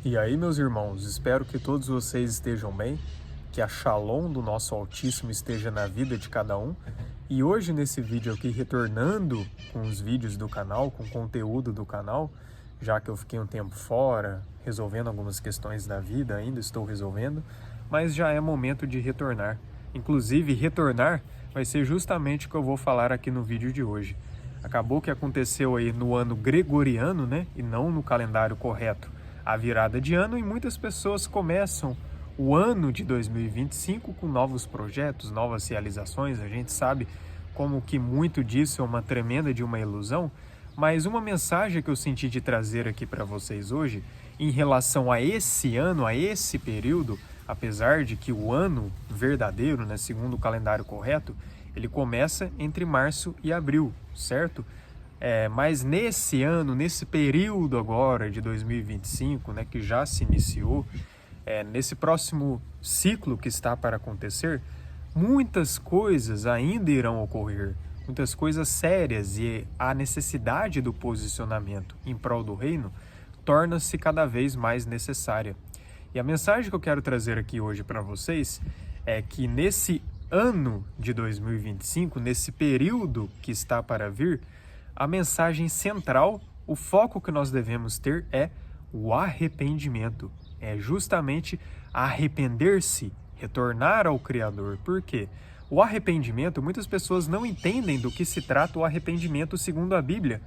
E aí, meus irmãos, espero que todos vocês estejam bem, que a Shalom do nosso Altíssimo esteja na vida de cada um. E hoje, nesse vídeo aqui, retornando com os vídeos do canal, com o conteúdo do canal, já que eu fiquei um tempo fora, resolvendo algumas questões da vida, ainda estou resolvendo, mas já é momento de retornar. Inclusive, retornar vai ser justamente o que eu vou falar aqui no vídeo de hoje. Acabou que aconteceu aí no ano gregoriano, né, e não no calendário correto, a virada de ano, e muitas pessoas começam o ano de 2025 com novos projetos, novas realizações. A gente sabe como que muito disso é uma tremenda de uma ilusão, mas uma mensagem que eu senti de trazer aqui para vocês hoje, em relação a esse ano, a esse período, apesar de que o ano verdadeiro, né, segundo o calendário correto, ele começa entre março e abril, certo? Mas nesse ano, nesse período agora de 2025, né, que já se iniciou, nesse próximo ciclo que está para acontecer, muitas coisas ainda irão ocorrer, muitas coisas sérias, e a necessidade do posicionamento em prol do reino torna-se cada vez mais necessária. E a mensagem que eu quero trazer aqui hoje para vocês é que nesse ano de 2025, nesse período que está para vir, a mensagem central, o foco que nós devemos ter é o arrependimento. É justamente arrepender-se, retornar ao Criador. Por quê? O arrependimento, muitas pessoas não entendem do que se trata o arrependimento segundo a Bíblia.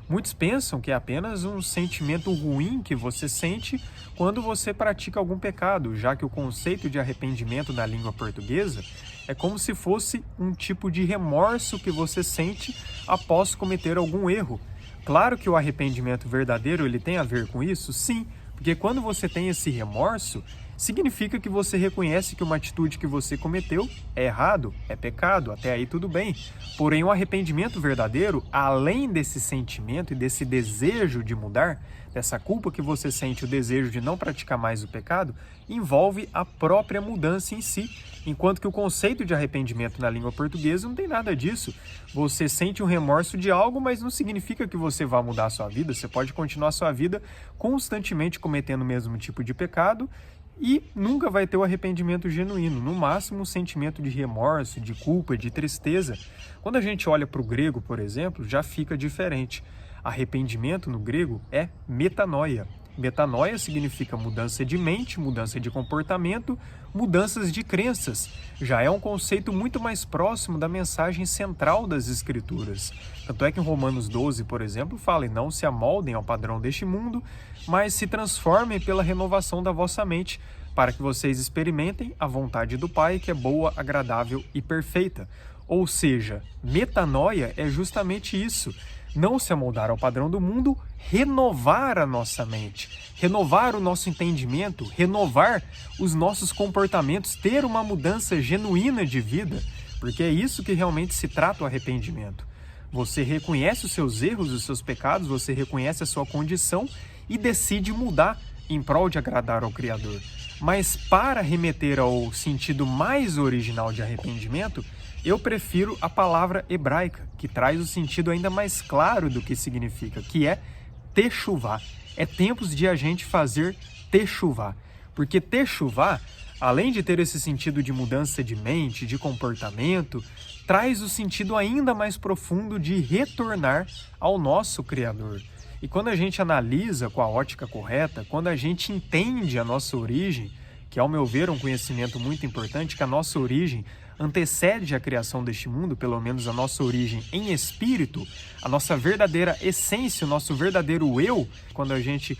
Muitos pensam que é apenas um sentimento ruim que você sente quando você pratica algum pecado, já que o conceito de arrependimento na língua portuguesa é como se fosse um tipo de remorso que você sente após cometer algum erro. Claro que o arrependimento verdadeiro ele tem a ver com isso, sim, porque quando você tem esse remorso, significa que você reconhece que uma atitude que você cometeu é errado, é pecado, até aí tudo bem. Porém, o arrependimento verdadeiro, além desse sentimento e desse desejo de mudar, dessa culpa que você sente, o desejo de não praticar mais o pecado, envolve a própria mudança em si. Enquanto que o conceito de arrependimento na língua portuguesa não tem nada disso. Você sente um remorso de algo, mas não significa que você vá mudar a sua vida. Você pode continuar a sua vida constantemente cometendo o mesmo tipo de pecado e nunca vai ter o arrependimento genuíno, no máximo um sentimento de remorso, de culpa, de tristeza. Quando a gente olha para o grego, por exemplo, já fica diferente. Arrependimento no grego é metanoia. Metanoia significa mudança de mente, mudança de comportamento, mudanças de crenças. Já é um conceito muito mais próximo da mensagem central das Escrituras. Tanto é que em Romanos 12, por exemplo, fala: e não se amoldem ao padrão deste mundo, mas se transformem pela renovação da vossa mente, para que vocês experimentem a vontade do Pai, que é boa, agradável e perfeita. Ou seja, metanoia é justamente isso. Não se amoldar ao padrão do mundo, renovar a nossa mente, renovar o nosso entendimento, renovar os nossos comportamentos, ter uma mudança genuína de vida, porque é isso que realmente se trata o arrependimento. Você reconhece os seus erros, os seus pecados, você reconhece a sua condição e decide mudar em prol de agradar ao Criador. Mas para remeter ao sentido mais original de arrependimento, eu prefiro a palavra hebraica, que traz o sentido ainda mais claro do que significa, que é techuvá. É tempos de a gente fazer techuvá. Porque techuvá, além de ter esse sentido de mudança de mente, de comportamento, traz o sentido ainda mais profundo de retornar ao nosso Criador. E quando a gente analisa com a ótica correta, quando a gente entende a nossa origem, que ao meu ver é um conhecimento muito importante, que a nossa origem antecede a criação deste mundo, pelo menos a nossa origem em espírito, a nossa verdadeira essência, o nosso verdadeiro eu, quando a gente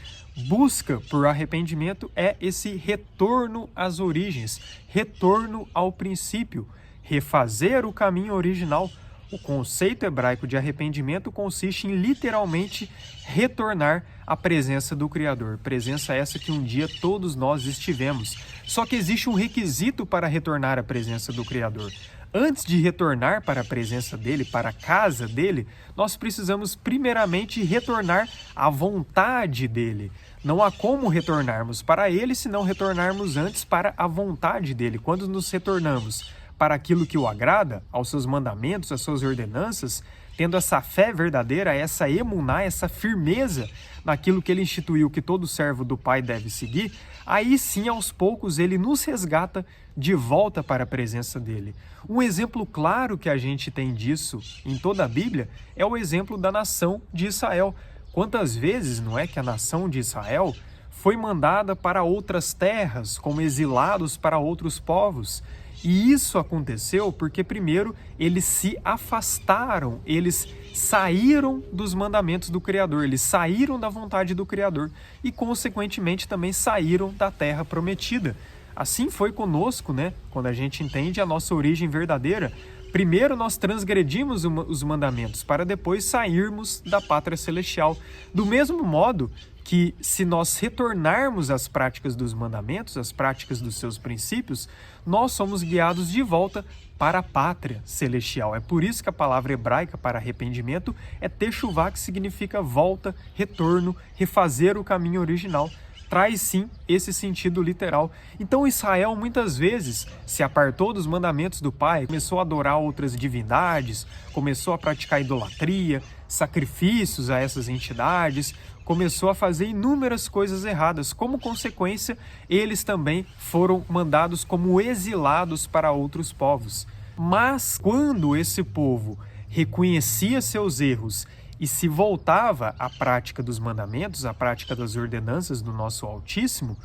busca por arrependimento, é esse retorno às origens, retorno ao princípio, refazer o caminho original. O conceito hebraico de arrependimento consiste em literalmente retornar à presença do Criador, presença essa que um dia todos nós estivemos. Só que existe um requisito para retornar à presença do Criador. Antes de retornar para a presença dele, para a casa dele, nós precisamos primeiramente retornar à vontade dele. Não há como retornarmos para ele se não retornarmos antes para a vontade dele. Quando nos retornamos para aquilo que o agrada, aos seus mandamentos, às suas ordenanças, tendo essa fé verdadeira, essa emuná, essa firmeza naquilo que ele instituiu que todo servo do Pai deve seguir, aí sim, aos poucos, ele nos resgata de volta para a presença dele. Um exemplo claro que a gente tem disso em toda a Bíblia é o exemplo da nação de Israel. Quantas vezes, não é, que a nação de Israel foi mandada para outras terras, como exilados para outros povos? E isso aconteceu porque, primeiro, eles se afastaram, eles saíram dos mandamentos do Criador, eles saíram da vontade do Criador e, consequentemente, também saíram da terra prometida. Assim foi conosco, né? Quando a gente entende a nossa origem verdadeira, primeiro nós transgredimos os mandamentos para depois sairmos da pátria celestial. Do mesmo modo que, se nós retornarmos às práticas dos mandamentos, às práticas dos seus princípios, nós somos guiados de volta para a pátria celestial. É por isso que a palavra hebraica para arrependimento é techuvá, que significa volta, retorno, refazer o caminho original. Traz sim esse sentido literal. Então Israel muitas vezes se apartou dos mandamentos do Pai, começou a adorar outras divindades, começou a praticar idolatria, sacrifícios a essas entidades, começou a fazer inúmeras coisas erradas. Como consequência, eles também foram mandados como exilados para outros povos. Mas quando esse povo reconhecia seus erros e se voltava à prática dos mandamentos, à prática das ordenanças do nosso Altíssimo,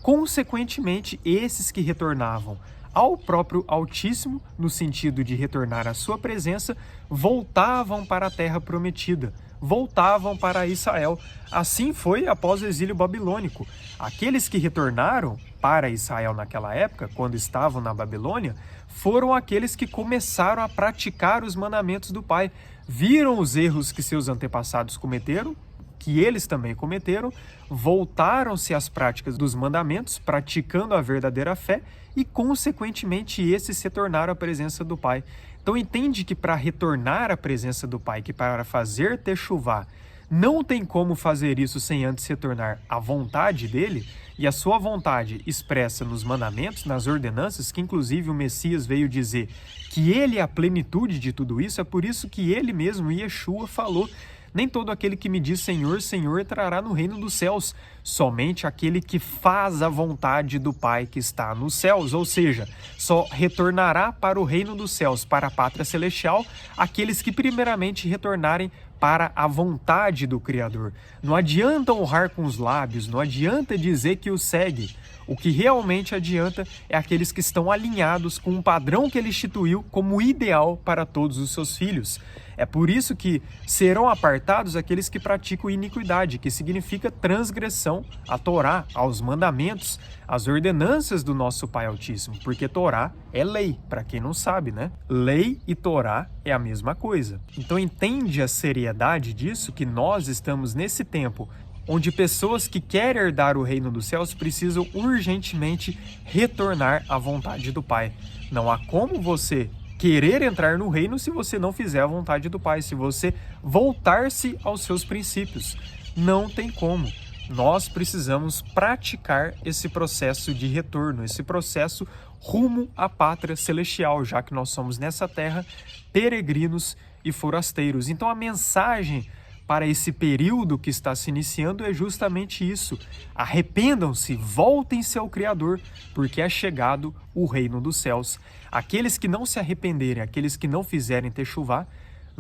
consequentemente, esses que retornavam ao próprio Altíssimo, no sentido de retornar à sua presença, voltavam para a terra prometida, voltavam para Israel. Assim foi após o exílio babilônico. Aqueles que retornaram para Israel naquela época, quando estavam na Babilônia, foram aqueles que começaram a praticar os mandamentos do Pai. Viram os erros que seus antepassados cometeram, que eles também cometeram, voltaram-se às práticas dos mandamentos, praticando a verdadeira fé e, consequentemente, esses se tornaram a presença do Pai. Então, entende que para retornar à presença do Pai, que para fazer techuvá, não tem como fazer isso sem antes retornar à vontade dele, e a sua vontade expressa nos mandamentos, nas ordenanças, que inclusive o Messias veio dizer que ele é a plenitude de tudo isso. É por isso que ele mesmo, Yeshua, falou: nem todo aquele que me diz Senhor, Senhor entrará no reino dos céus, somente aquele que faz a vontade do Pai que está nos céus. Ou seja, só retornará para o reino dos céus, para a pátria celestial, aqueles que primeiramente retornarem para a vontade do Criador. Não adianta honrar com os lábios, não adianta dizer que o segue. O que realmente adianta é aqueles que estão alinhados com um padrão que ele instituiu como ideal para todos os seus filhos. É por isso que serão apartados aqueles que praticam iniquidade, que significa transgressão à Torá, aos mandamentos, às ordenanças do nosso Pai Altíssimo, porque Torá é lei, para quem não sabe, né? Lei e Torá é a mesma coisa. Então entende a seriedade disso, que nós estamos nesse tempo onde pessoas que querem herdar o reino dos céus precisam urgentemente retornar à vontade do Pai. Não há como você querer entrar no reino se você não fizer a vontade do Pai, se você voltar-se aos seus princípios. Não tem como. Nós precisamos praticar esse processo de retorno, esse processo rumo à pátria celestial, já que nós somos nessa terra peregrinos e forasteiros. Então a mensagem para esse período que está se iniciando é justamente isso: arrependam-se, voltem-se ao Criador, porque é chegado o reino dos céus. Aqueles que não se arrependerem, aqueles que não fizerem techuvá,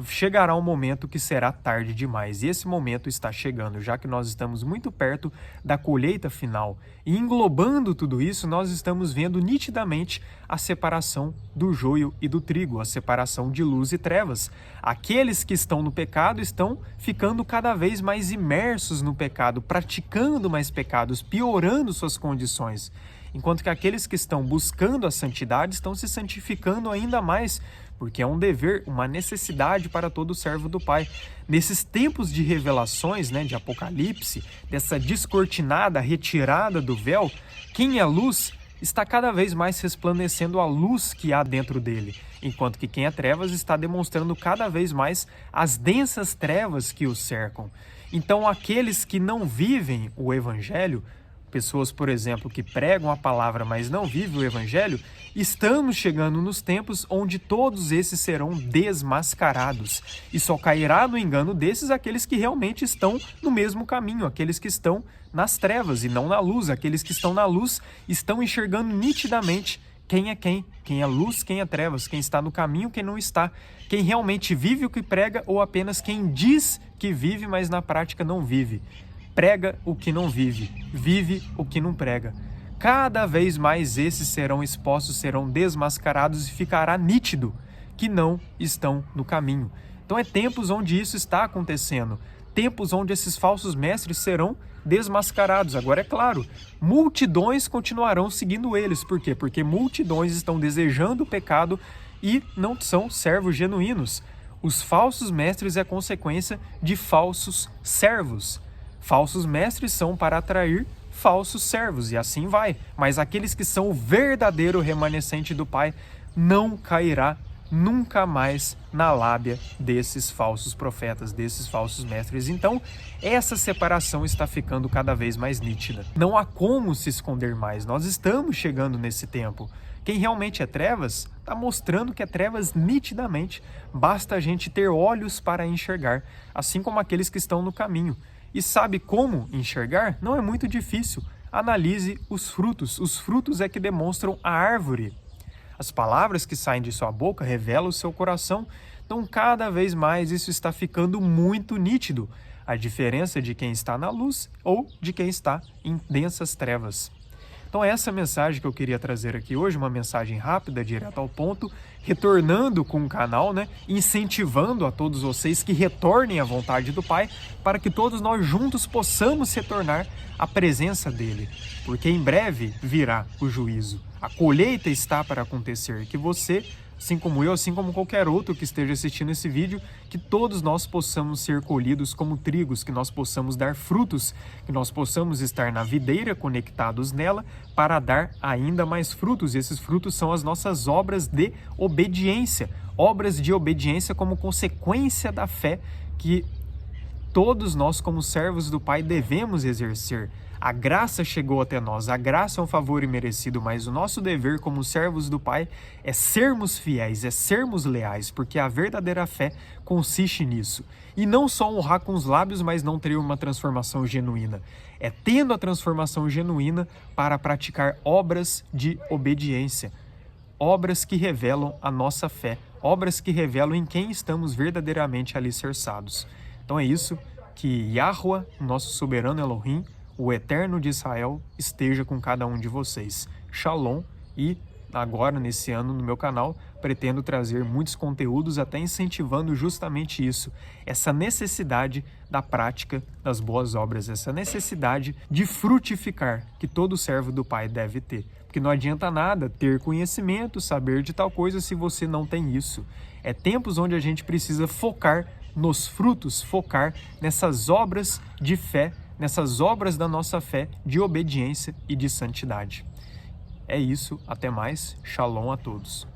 chegará um momento que será tarde demais. E esse momento está chegando, já que nós estamos muito perto da colheita final. E englobando tudo isso, nós estamos vendo nitidamente a separação do joio e do trigo, a separação de luz e trevas. Aqueles que estão no pecado estão ficando cada vez mais imersos no pecado, praticando mais pecados, piorando suas condições. Enquanto que aqueles que estão buscando a santidade estão se santificando ainda mais, porque é um dever, uma necessidade para todo servo do Pai. Nesses tempos de revelações, de Apocalipse, dessa descortinada, retirada do véu, quem é luz está cada vez mais resplandecendo a luz que há dentro dele, enquanto que quem é trevas está demonstrando cada vez mais as densas trevas que o cercam. Então aqueles que não vivem o Evangelho, pessoas, por exemplo, que pregam a palavra, mas não vivem o evangelho, estamos chegando nos tempos onde todos esses serão desmascarados e só cairá no engano desses aqueles que realmente estão no mesmo caminho, aqueles que estão nas trevas e não na luz. Aqueles que estão na luz estão enxergando nitidamente quem é luz, quem é trevas, quem está no caminho, quem não está, quem realmente vive o que prega ou apenas quem diz que vive, mas na prática não vive. Prega o que não vive, vive o que não prega. Cada vez mais esses serão expostos, serão desmascarados e ficará nítido que não estão no caminho. Então é tempos onde isso está acontecendo, tempos onde esses falsos mestres serão desmascarados. Agora é claro, multidões continuarão seguindo eles. Por quê? Porque multidões estão desejando o pecado e não são servos genuínos. Os falsos mestres é consequência de falsos servos. Falsos mestres são para atrair falsos servos e assim vai. Mas aqueles que são o verdadeiro remanescente do Pai não cairá nunca mais na lábia desses falsos profetas, desses falsos mestres. Então, essa separação está ficando cada vez mais nítida. Não há como se esconder mais. Nós estamos chegando nesse tempo. Quem realmente é trevas, está mostrando que é trevas nitidamente. Basta a gente ter olhos para enxergar, assim como aqueles que estão no caminho. E sabe como enxergar? Não é muito difícil. Analise os frutos. Os frutos é que demonstram a árvore. As palavras que saem de sua boca revelam o seu coração. Então, cada vez mais isso está ficando muito nítido. A diferença de quem está na luz ou de quem está em densas trevas. Então, essa é a mensagem que eu queria trazer aqui hoje, uma mensagem rápida, direta ao ponto, retornando com o canal, incentivando a todos vocês que retornem à vontade do Pai, para que todos nós juntos possamos retornar à presença dele, porque em breve virá o juízo. A colheita está para acontecer, que você, assim como eu, assim como qualquer outro que esteja assistindo esse vídeo, que todos nós possamos ser colhidos como trigos, que nós possamos dar frutos, que nós possamos estar na videira, conectados nela, para dar ainda mais frutos. E esses frutos são as nossas obras de obediência como consequência da fé que todos nós, como servos do Pai, devemos exercer. A graça chegou até nós, a graça é um favor imerecido, mas o nosso dever como servos do Pai é sermos fiéis, é sermos leais, porque a verdadeira fé consiste nisso. E não só honrar com os lábios, mas não ter uma transformação genuína. É tendo a transformação genuína para praticar obras de obediência, obras que revelam a nossa fé, obras que revelam em quem estamos verdadeiramente alicerçados. Então é isso, que Yahuwah, nosso soberano Elohim, o Eterno de Israel, esteja com cada um de vocês. Shalom. E agora, nesse ano, no meu canal, pretendo trazer muitos conteúdos, até incentivando justamente isso, essa necessidade da prática das boas obras, essa necessidade de frutificar que todo servo do Pai deve ter. Porque não adianta nada ter conhecimento, saber de tal coisa se você não tem isso. É tempos onde a gente precisa focar nos frutos, focar nessas obras de fé, nessas obras da nossa fé de obediência e de santidade. É isso, até mais, shalom a todos.